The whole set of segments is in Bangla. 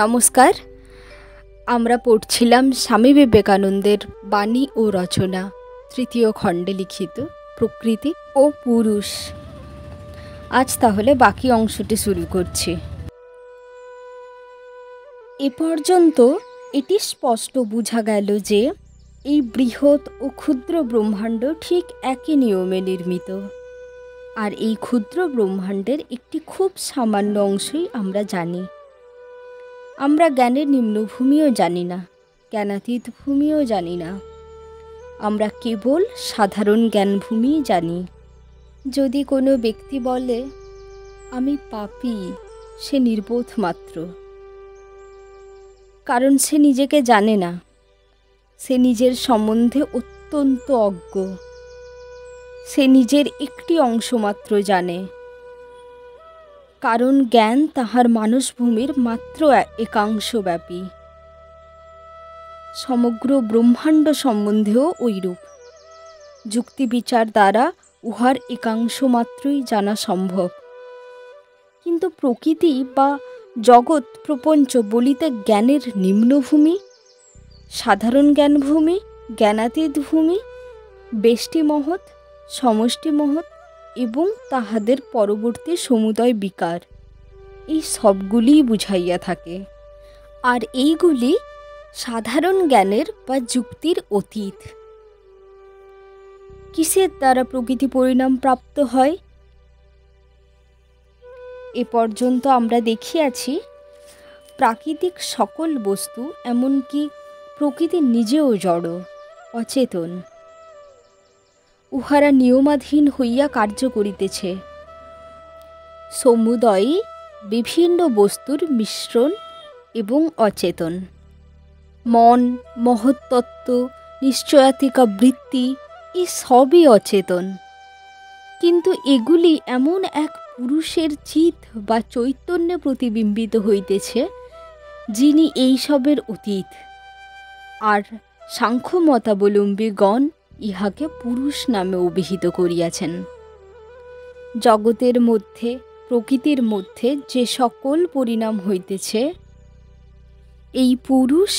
নমস্কার। আমরা পড়ছিলাম স্বামী বিবেকানন্দের বাণী ও রচনা তৃতীয় খণ্ডে লিখিত প্রকৃতি ও পুরুষ। আজ তাহলে বাকি অংশটি শুরু করছি। এ পর্যন্ত এটি স্পষ্ট বোঝা গেল যে এই বৃহৎ ও ক্ষুদ্র ব্রহ্মাণ্ড ঠিক একই নিয়মে নির্মিত, আর এই ক্ষুদ্র ব্রহ্মাণ্ডের একটি খুব সামান্য অংশই আমরা জানি। আমরা জ্ঞানের নিম্নভূমিও জানি না, জ্ঞানাতীত ভূমিও জানি না। আমরা কেবল সাধারণ জ্ঞানভূমিই জানি। যদি কোনো ব্যক্তি বলে আমি পাপী, সে নির্বোধ মাত্র, কারণ সে নিজেকে জানে না, সে নিজের সম্বন্ধে অত্যন্ত অজ্ঞ। সে নিজের একটি অংশ মাত্র জানে, কারণ জ্ঞান তাহার মানসভূমির মাত্র একাংশব্যাপী। সমগ্র ব্রহ্মাণ্ড সম্বন্ধেও ঐরূপ। যুক্তি বিচার দ্বারা উহার একাংশ মাত্রই জানা সম্ভব। কিন্তু প্রকৃতি বা জগৎ প্রপঞ্চ বলিতে জ্ঞানের নিম্নভূমি, সাধারণ জ্ঞানভূমি, জ্ঞানাতীত ভূমি, ব্যষ্টি মহৎ, সমষ্টি মহৎ এবং তাহাদের পরবর্তী সমুদয় বিকার, এই সবগুলিই বুঝাইয়া থাকে। আর এইগুলি সাধারণ জ্ঞানের বা যুক্তির অতীত। কিসের দ্বারা প্রকৃতি পরিণাম প্রাপ্ত হয়? এ পর্যন্ত আমরা দেখিয়াছি প্রাকৃতিক সকল বস্তু, এমনকি প্রকৃতি নিজেও জড়, অচেতন। উহারা নিয়মাধীন হইয়া কার্য করিতেছে। সমুদয় বিভিন্ন বস্তুর মিশ্রণ এবং অচেতন। মন, মহত্তত্ত্ব, নিশ্চয়াতিকা বৃত্তি, এই সবই অচেতন। কিন্তু এগুলি এমন এক পুরুষের চিৎ বা চৈতন্যে প্রতিবিম্বিত হইতেছে, যিনি এইসবের অতীত। আর সাংখ্য মতাবলম্বীগণ ইহাকে পুরুষ নামে অভিহিত করিয়াছেন। জগতের মধ্যে, প্রকৃতির মধ্যে যে সকল পরিণাম হইতেছে, এই পুরুষ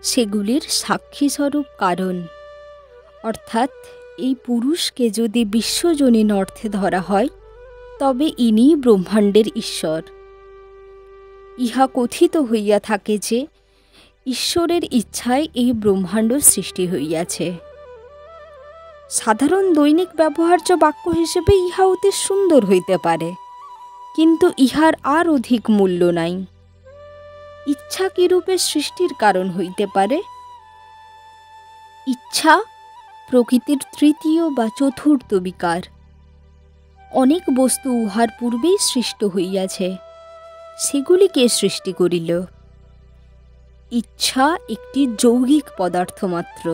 সেগুলির সাক্ষীস্বরূপ কারণ। অর্থাৎ এই পুরুষকে যদি বিশ্বজনীন অর্থে ধরা হয়, তবে ইনি ব্রহ্মাণ্ডের ঈশ্বর। ইহা কথিত হইয়া থাকে যে ঈশ্বরের ইচ্ছায় এই ব্রহ্মাণ্ড সৃষ্টি হইয়াছে। সাধারণ দৈনিক ব্যবহার্য বাক্য হিসেবে ইহা অতি সুন্দর হইতে পারে, কিন্তু ইহার আর অধিক মূল্য নাই। ইচ্ছা কিরূপে সৃষ্টির কারণ হইতে পারে? ইচ্ছা প্রকৃতির তৃতীয় বা চতুর্থ বিকার। অনেক বস্তু উহার পূর্বেই সৃষ্ট হইয়াছে, সেগুলি কে সৃষ্টি করিল? ইচ্ছা একটি যৌগিক পদার্থ মাত্র,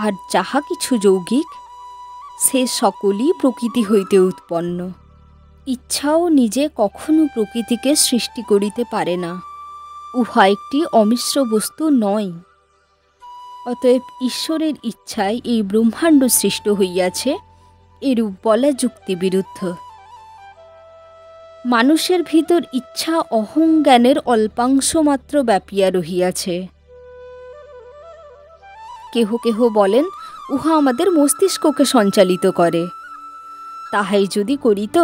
আর যাহা কিছু যৌগিক, সে সকলই প্রকৃতি হইতে উৎপন্ন। ইচ্ছাও নিজে কখনো প্রকৃতিকে সৃষ্টি করিতে পারে না, উহা একটি অমিশ্র বস্তু নয়। অতএব ঈশ্বরের ইচ্ছায় এই ব্রহ্মাণ্ড সৃষ্ট হইয়াছে, এরূপ বলা যুক্তিবিরুদ্ধ। মানুষের ভিতর ইচ্ছা অহংজ্ঞানের অল্পাংশ মাত্র ব্যাপিয়া রহিয়াছে। কেহ কেহ বলেন উহা আমাদের মস্তিষ্ককে সঞ্চালিত করে। তাহাই যদি করিত,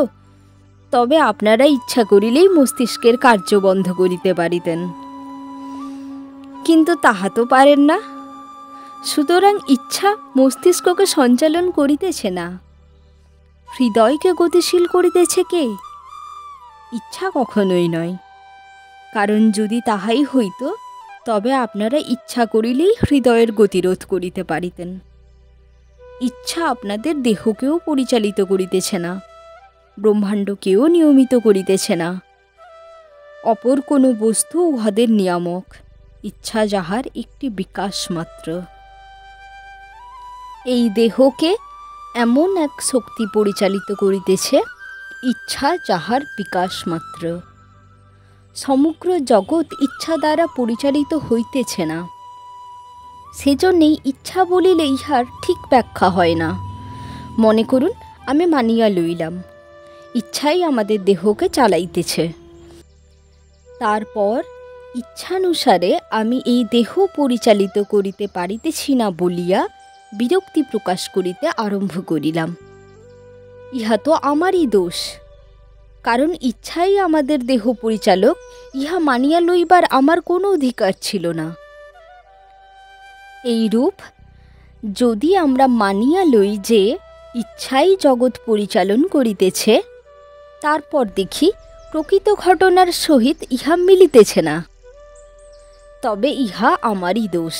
তবে আপনারা ইচ্ছা করিলেই মস্তিষ্কের কার্য বন্ধ করিতে পারিতেন। কিন্তু তাহা তো পারেন না। সুতরাং ইচ্ছা মস্তিষ্ককে সঞ্চালন করিতেছে না। হৃদয়কে গতিশীল করিতেছে কে? ইচ্ছা কখনোই নয়। কারণ যদি তাহাই হইত, তবে আপনারা ইচ্ছা করিলেই হৃদয়ের গতিরোধ করিতে পারিতেন। ইচ্ছা আপনাদের দেহকেও পরিচালিত করিতেছে না, ব্রহ্মাণ্ডকেও নিয়মিত করিতেছে না। অপর কোনো বস্তু উহাদের নিয়ামক, ইচ্ছা যাহার একটি বিকাশ মাত্র। এই দেহকে এমন এক শক্তি পরিচালিত করিতেছে, ইচ্ছা যাহার বিকাশ মাত্র। সমগ্র জগৎ ইচ্ছা দ্বারা পরিচালিত হইতেছে না। সেজন্যেই ইচ্ছা বলিলে ইহার ঠিক ব্যাখ্যা হয় না। মনে করুন, আমি মানিয়া লইলাম ইচ্ছাই আমাদের দেহকে চালাইতেছে। তারপর ইচ্ছানুসারে আমি এই দেহ পরিচালিত করিতে পারিতেছি না বলিয়া বিরক্তি প্রকাশ করিতে আরম্ভ করিলাম। ইহা তো আমারই দোষ, কারণ ইচ্ছাই আমাদের দেহ পরিচালক, ইহা মানিয়া লইবার আমার কোনো অধিকার ছিল না। এইরূপ যদি আমরা মানিয়া লই যে ইচ্ছাই জগৎ পরিচালন করিতেছে, তারপর দেখি প্রকৃত ঘটনার সহিত ইহা মিলিতেছে না, তবে ইহা আমারই দোষ।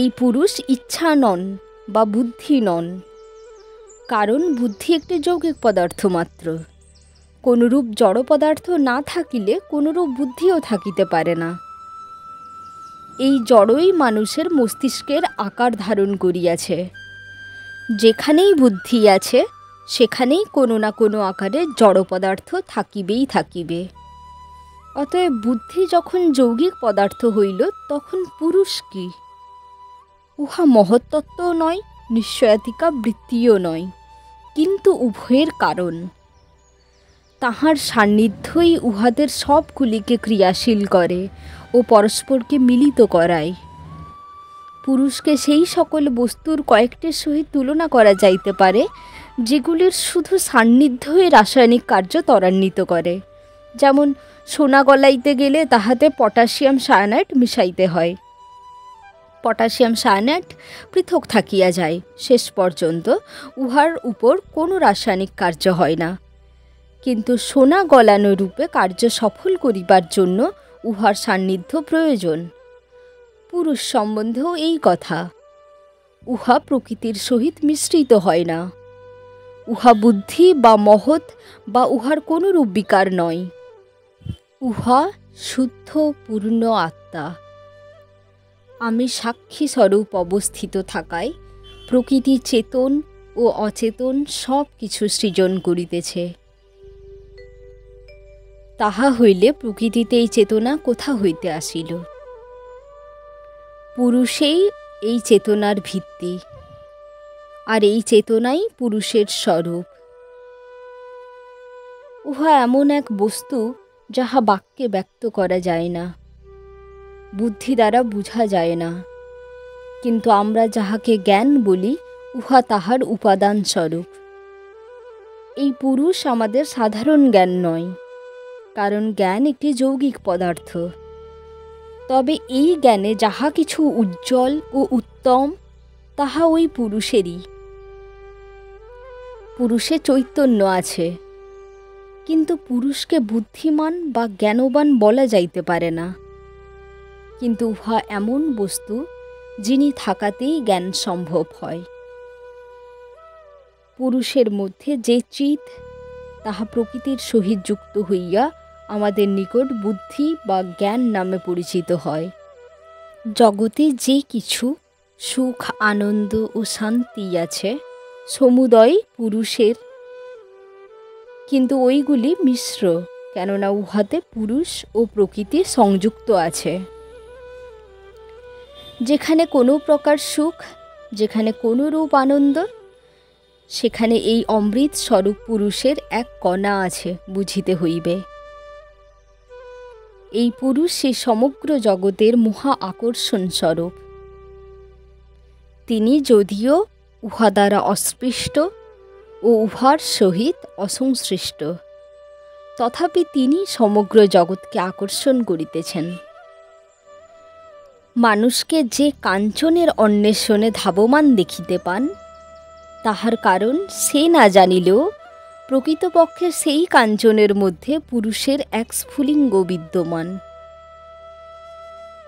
এই পুরুষ ইচ্ছা নন বা বুদ্ধি নন, কারণ বুদ্ধি একটি যৌগিক পদার্থ মাত্র। কোনরূপ জড় পদার্থ না থাকিলে কোনরূপ বুদ্ধিও থাকিতে পারে না। এই জড়ই মানুষের মস্তিষ্কের আকার ধারণ করিয়াছে। যেখানেই বুদ্ধি আছে সেখানেই কোনো না কোনো আকারে জড় পদার্থ থাকিবেই থাকিবে। অতএব বুদ্ধি যখন যৌগিক পদার্থ হইল, তখন পুরুষ কি? উহা মহত্তত্ত্বও নয়, নিশ্চয়াতিকা বৃত্তিও নয়, কিন্তু উভয়ের কারণ। তাহার সান্নিধ্যই উহাদের সবগুলিকে ক্রিয়াশীল করে ও পরস্পরকে মিলিত করায়। পুরুষকে সেই সকল বস্তুর কয়েকটির সহিত তুলনা করা যাইতে পারে যেগুলির শুধু সান্নিধ্যই রাসায়নিক কার্য ত্বরান্বিত করে। যেমন সোনা গলাইতে গেলে তাহাতে পটাশিয়াম সায়ানাইড মিশাইতে হয়। পটাশিয়াম সায়ানাইড পৃথক থাকিয়া যায়, শেষ পর্যন্ত উহার উপর কোনো রাসায়নিক কার্য হয় না। কিন্তু সোনা গলানো রূপে কার্য সফল করিবার জন্য উহার সান্নিধ্য প্রয়োজন। পুরুষ সম্বন্ধেও এই কথা। উহা প্রকৃতির সহিত মিশ্রিত হয় না। উহা বুদ্ধি বা মহৎ বা উহার কোনরূপ বিকার নয়। উহা শুদ্ধ পূর্ণ আত্মা। আমি সাক্ষী স্বরূপ অবস্থিত থাকায় প্রকৃতি চেতন ও অচেতন সব কিছু সৃজন করিতেছে। তাহা হইলে প্রকৃতিতে এই চেতনা কোথা হইতে আসিল? পুরুষেই এই চেতনার ভিত্তি, আর এই চেতনাই পুরুষের স্বরূপ। উহা এমন এক বস্তু যাহা বাক্যে ব্যক্ত করা যায় না, বুদ্ধি দ্বারা বুঝা যায় না, কিন্তু আমরা যাহাকে জ্ঞান বলি উহা তাহার উপাদান স্বরূপ। এই পুরুষ আমাদের সাধারণ জ্ঞান নয়, কারণ জ্ঞান একটি যৌগিক পদার্থ। তবে এই জ্ঞানে যাহা কিছু উজ্জ্বল ও উত্তম তাহা ওই পুরুষেরই। পুরুষে চৈতন্য আছে, কিন্তু পুরুষকে বুদ্ধিমান বা জ্ঞানবান বলা যাইতে পারে না। কিন্তু উহা এমন বস্তু যিনি থাকাতেই জ্ঞান সম্ভব হয়। পুরুষের মধ্যে যে চিৎ, তাহা প্রকৃতির সহিত যুক্ত হইয়া আমাদের নিকট বুদ্ধি বা জ্ঞান নামে পরিচিত হয়। জগতে যে কিছু সুখ, আনন্দ ও শান্তি আছে, সমুদয় পুরুষের, কিন্তু ওইগুলি মিশ্র, কেননা উহাতে পুরুষ ও প্রকৃতি সংযুক্ত আছে। যেখানে কোনো প্রকার সুখ, যেখানে কোনো রূপ আনন্দ, সেখানে এই অমৃত স্বরূপ পুরুষের এক কণা আছে বুঝিতে হইবে। এই পুরুষ সে সমগ্র জগতের মহা আকর্ষণ স্বরূপ। তিনি যদিও উহা দ্বারা অস্পৃষ্ট ও উহার সহিত অসংশ্লিষ্ট, তথাপি তিনি সমগ্র জগৎকে আকর্ষণ করিতেছেন। মানুষকে যে কাঞ্চনের অন্বেষণে ধাবমান দেখিতে পান, তাহার কারণ সে না জানিলেও প্রকৃতপক্ষে সেই কাঞ্চনের মধ্যে পুরুষের এক স্ফুলিঙ্গ বিদ্যমান।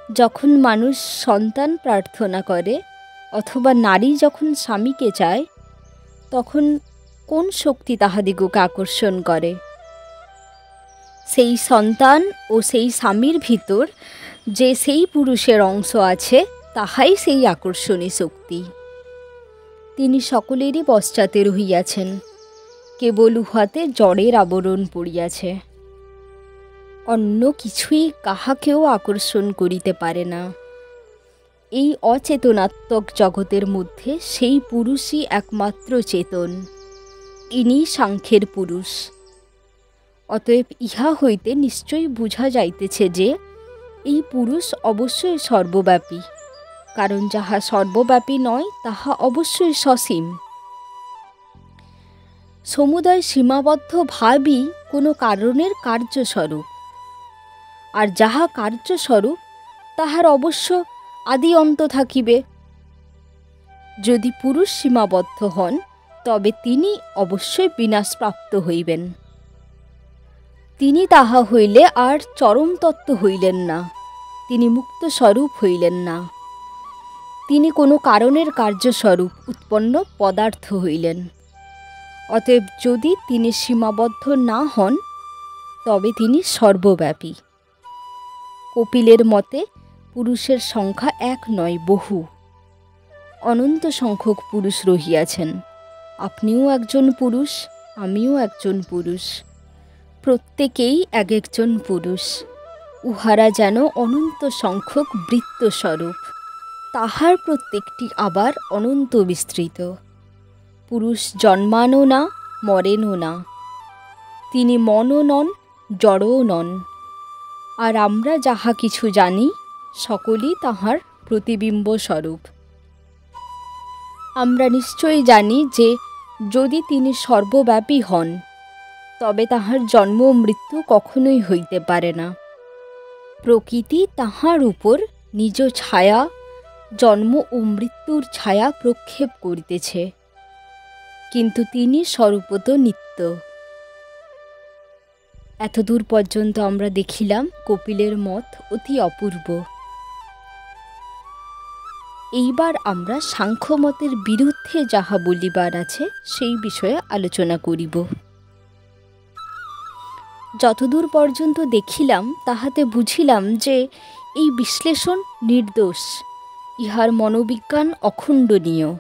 যখন মানুষ সন্তান প্রার্থনা করে অথবা নারী যখন স্বামীকে চায়, তখন কোন শক্তি তাহাদিগকে আকর্ষণ করে? সেই সন্তান ও সেই স্বামীর ভিতর যে সেই পুরুষের অংশ আছে, তাহাই সেই আকর্ষণী শক্তি। তিনি সকলেরই পশ্চাতে রহিয়াছেন, কেবল উহাতে জড়ের আবরণ পড়িয়াছে। অন্য কিছুই কাহাকেও আকর্ষণ করিতে পারে না। এই অচেতনাত্মক জগতের মধ্যে সেই পুরুষই একমাত্র চেতন। ইনি সাংখ্যের পুরুষ। অতএব ইহা হইতে নিশ্চয়ই বুঝা যাইতেছে যে এই পুরুষ অবশ্যই সর্বব্যাপী, কারণ যাহা সর্বব্যাপী নয় তাহা অবশ্যই সসীম। সমুদয় সীমাবদ্ধ ভাবই কোনো কারণের কার্যস্বরূপ, আর যাহা কার্যস্বরূপ তাহার অবশ্য আদি অন্ত থাকিবে। যদি পুরুষ সীমাবদ্ধ হন তবে তিনি অবশ্যই বিনাশপ্রাপ্ত হইবেন। তিনি তাহা হইলে আর চরম তত্ত্ব হইলেন না, তিনি মুক্ত স্বরূপ হইলেন না, তিনি কোনো কারণের কার্যস্বরূপ উৎপন্ন পদার্থ হইলেন। অতএব যদি তিনি সীমাবদ্ধ না হন তবে তিনি সর্বব্যাপী। কপিলের মতে পুরুষের সংখ্যা এক নয়, বহু, অনন্ত সংখ্যক পুরুষ রহিয়াছেন। আপনিও একজন পুরুষ, আমিও একজন পুরুষ, প্রত্যেকেই এক একজন পুরুষ। উহারা যেন অনন্ত সংখ্যক বৃত্তস্বরূপ, তাহার প্রত্যেকটি আবার অনন্ত বিস্তৃত। পুরুষ জন্মানো না, মরেনও না, তিনি মনও নন, জড়ও নন। আর আমরা যাহা কিছু জানি সকলই তাহার প্রতিবিম্ব স্বরূপ। আমরা নিশ্চয়ই জানি যে যদি তিনি সর্বব্যাপী হন তবে তাহার জন্ম মৃত্যু কখনোই হইতে পারে না। প্রকৃতি তাহার উপর নিজ ছায়া, জন্ম ও মৃত্যুর ছায়া প্রক্ষেপ করিতেছে, কিন্তু তিনি স্বরূপত নিত্য। এতদূর পর্যন্ত আমরা দেখিলাম কপিলের মত অতি অপূর্ব। এইবার আমরা সাংখ্যমতের বিরুদ্ধে যাহা বলিবার আছে সেই বিষয়ে আলোচনা করিব। যতদূর পর্যন্ত দেখিলাম তাহাতে বুঝিলাম যে এই বিশ্লেষণ নির্দোষ, ইহার মনোবিজ্ঞান অখণ্ডনীয়,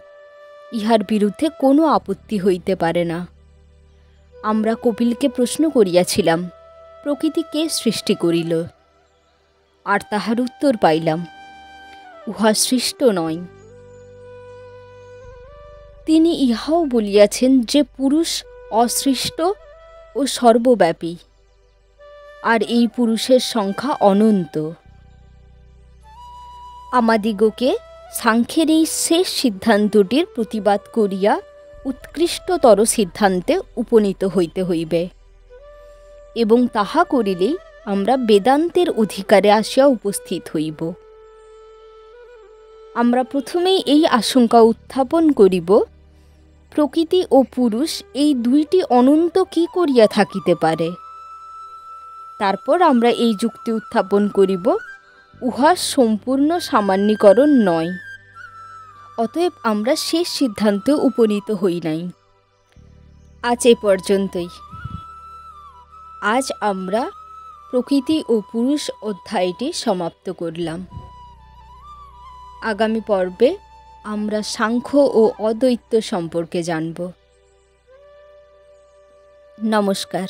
ইহার বিরুদ্ধে কোনো আপত্তি হইতে পারে না। আমরা কপিলকে প্রশ্ন করিয়াছিলাম, প্রকৃতি কে সৃষ্টি করিল? আর তাহার উত্তর পাইলাম, উহা সৃষ্ট নয়। তিনি ইহাও বলিয়াছেন যে পুরুষ অসৃষ্ট ও সর্বব্যাপী, আর এই পুরুষের সংখ্যা অনন্ত। আমাদিগকে সাংখ্যের এই শেষ সিদ্ধান্তটির প্রতিবাদ করিয়া উৎকৃষ্টতর সিদ্ধান্তে উপনীত হইতে হইবে, এবং তাহা করিলেই আমরা বেদান্তের অধিকারে আসিয়া উপস্থিত হইব। আমরা প্রথমেই এই আশঙ্কা উত্থাপন করিব, প্রকৃতি ও পুরুষ এই দুইটি অনন্ত কি করিয়া থাকিতে পারে। তারপর আমরা এই যুক্তি উত্থাপন করিব, উহা সম্পূর্ণ সামান্যীকরণ নয়। অতএব আমরা শেষ সিদ্ধান্তে উপনীত হই নাই। আজ এ পর্যন্তই। আজ আমরা প্রকৃতি ও পুরুষ অধ্যায়টি সমাপ্ত করলাম। আগামী পর্বে আমরা সাংখ্য ও অদ্বৈত সম্পর্কে জানব। নমস্কার।